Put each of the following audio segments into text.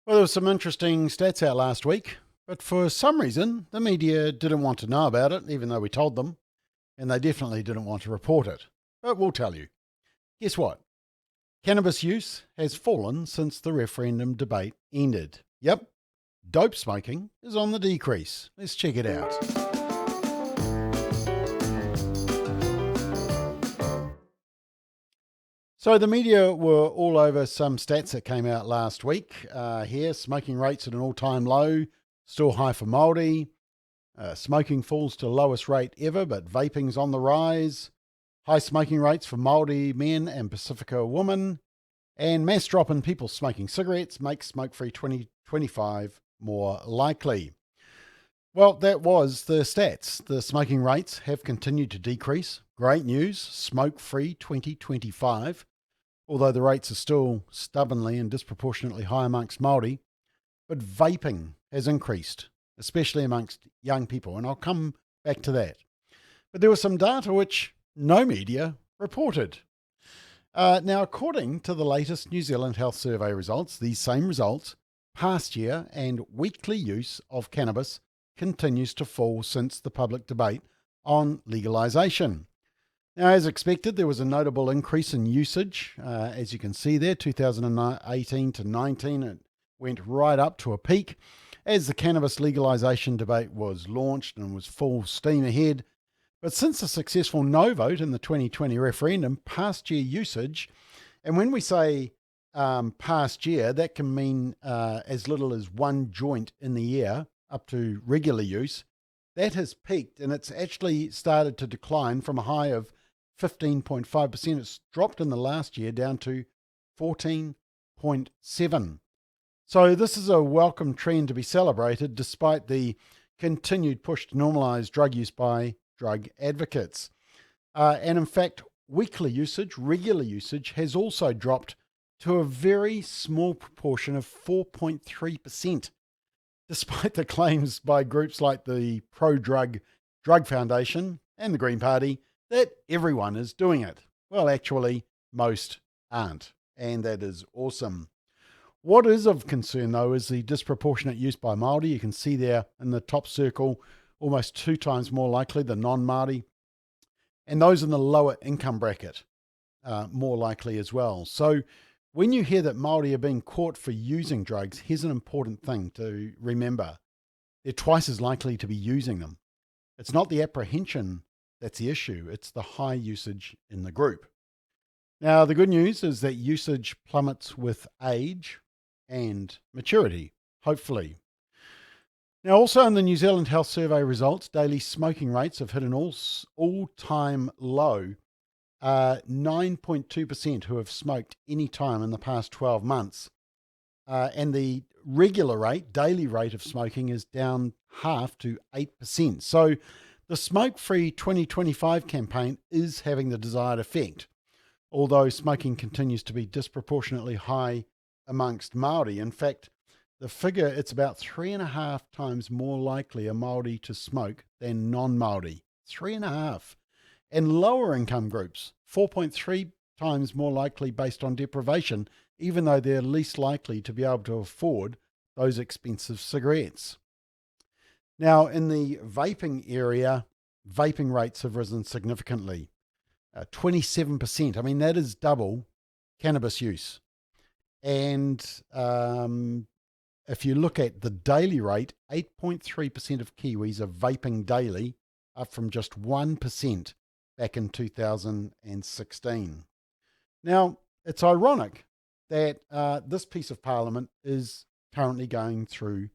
Well, there was some interesting stats out last week, but for some reason, the media didn't want to know about it, even though we told them, and they definitely didn't want to report it. But we'll tell you. Guess what? Cannabis use has fallen since the referendum debate ended. Yep, dope smoking is on the decrease. Let's check it out. So the media were all over some stats that came out last week. Here, smoking rates at an all-time low, still high for Māori. Smoking falls to lowest rate ever, but vaping's on the rise. High smoking rates for Māori men and Pacifica women. And mass drop in people smoking cigarettes makes smoke-free 2025 more likely. Well, that was the stats. The smoking rates have continued to decrease. Great news, smoke-free 2025. Although the rates are still stubbornly and disproportionately high amongst Māori. But vaping has increased, especially amongst young people, and I'll come back to that. But there was some data which no media reported. Now, according to the latest New Zealand Health Survey results, these same results, past year and weekly use of cannabis continues to fall since the public debate on legalisation. Now, as expected, there was a notable increase in usage. As you can see there, 2018 to 19, it went right up to a peak as the cannabis legalisation debate was launched and was full steam ahead. But since the successful no vote in the 2020 referendum, past year usage, and when we say past year, that can mean as little as one joint in the year up to regular use, that has peaked and it's actually started to decline from a high of 15.5%. It's dropped in the last year down to 14.7%. So this is a welcome trend to be celebrated despite the continued push to normalise drug use by drug advocates. And in fact, weekly usage, regular usage, has also dropped to a very small proportion of 4.3%, despite the claims by groups like the Pro-Drug Drug Foundation and the Green Party that everyone is doing it. Well, actually, most aren't, and that is awesome. What is of concern, though, is the disproportionate use by Māori. You can see there in the top circle, almost 2 times more likely than non-Māori, and those in the lower income bracket, more likely as well. So when you hear that Māori are being caught for using drugs, here's an important thing to remember. They're twice as likely to be using them. It's not the apprehension that's the issue, it's the high usage in the group. Now, the good news is that usage plummets with age and maturity, hopefully. Now, also in the New Zealand Health Survey results, daily smoking rates have hit an all-time low. 9.2% who have smoked any time in the past 12 months. And the regular rate, daily rate of smoking is down half to 8%. So the Smoke-Free 2025 campaign is having the desired effect, although smoking continues to be disproportionately high amongst Māori. In fact, the figure, it's about 3.5 times more likely a Māori to smoke than non-Māori. 3.5. And lower income groups, 4.3 times more likely based on deprivation, even though they're least likely to be able to afford those expensive cigarettes. Now, in the vaping area, vaping rates have risen significantly. 27%. I mean, that is double cannabis use. And if you look at the daily rate, 8.3% of Kiwis are vaping daily, up from just 1% back in 2016. Now, it's ironic that this piece of Parliament is currently going through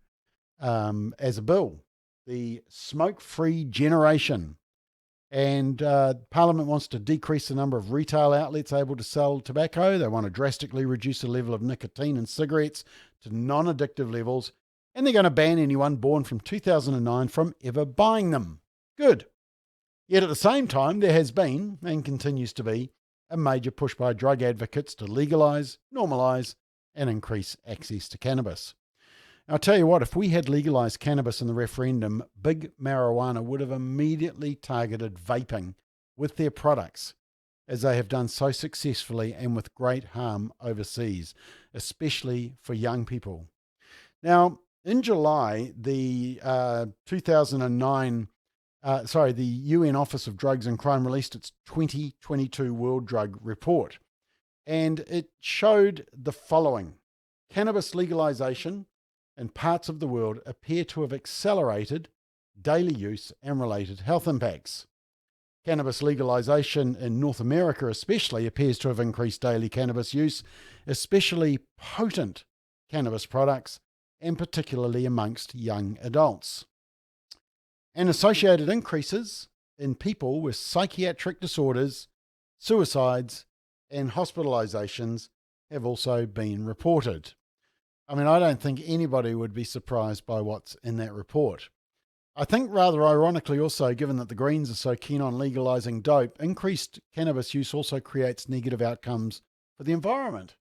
as a bill, the smoke-free generation. And Parliament wants to decrease the number of retail outlets able to sell tobacco. They want to drastically reduce the level of nicotine in cigarettes to non-addictive levels. And they're going to ban anyone born from 2009 from ever buying them. Good. Yet at the same time, there has been, and continues to be, a major push by drug advocates to legalise, normalise, and increase access to cannabis. Now, I'll tell you what, if we had legalised cannabis in the referendum, big marijuana would have immediately targeted vaping with their products, as they have done so successfully and with great harm overseas, especially for young people. Now, in July, the 2009, the UN Office of Drugs and Crime released its 2022 World Drug Report, and it showed the following. Cannabis legalization in parts of the world appear to have accelerated daily use and related health impacts. Cannabis legalization in North America especially appears to have increased daily cannabis use, especially potent cannabis products, and particularly amongst young adults. And associated increases in people with psychiatric disorders, suicides, and hospitalizations have also been reported. I mean, I don't think anybody would be surprised by what's in that report. I think rather ironically also, given that the Greens are so keen on legalising dope, increased cannabis use also creates negative outcomes for the environment.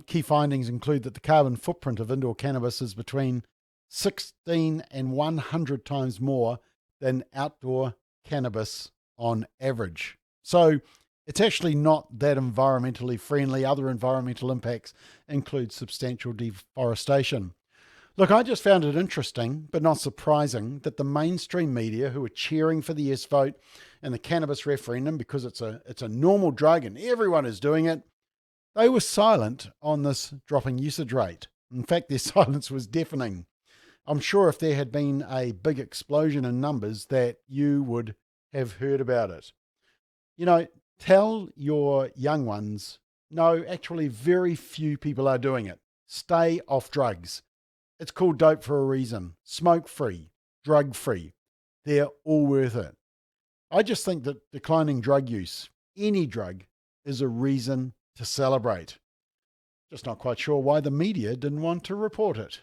Key findings include that the carbon footprint of indoor cannabis is between 16 and 100 times more than outdoor cannabis on average. So it's actually not that environmentally friendly. Other environmental impacts include substantial deforestation. Look, I just found it interesting, but not surprising, that the mainstream media, who are cheering for the yes vote and the cannabis referendum because it's a normal drug and everyone is doing it, they were silent on this dropping usage rate. In fact, their silence was deafening. I'm sure if there had been a big explosion in numbers that you would have heard about it. You know, tell your young ones, no, actually very few people are doing it. Stay off drugs. It's called dope for a reason. Smoke-free, drug-free. They're all worth it. I just think that declining drug use, any drug, is a reason to celebrate. Just not quite sure why the media didn't want to report it.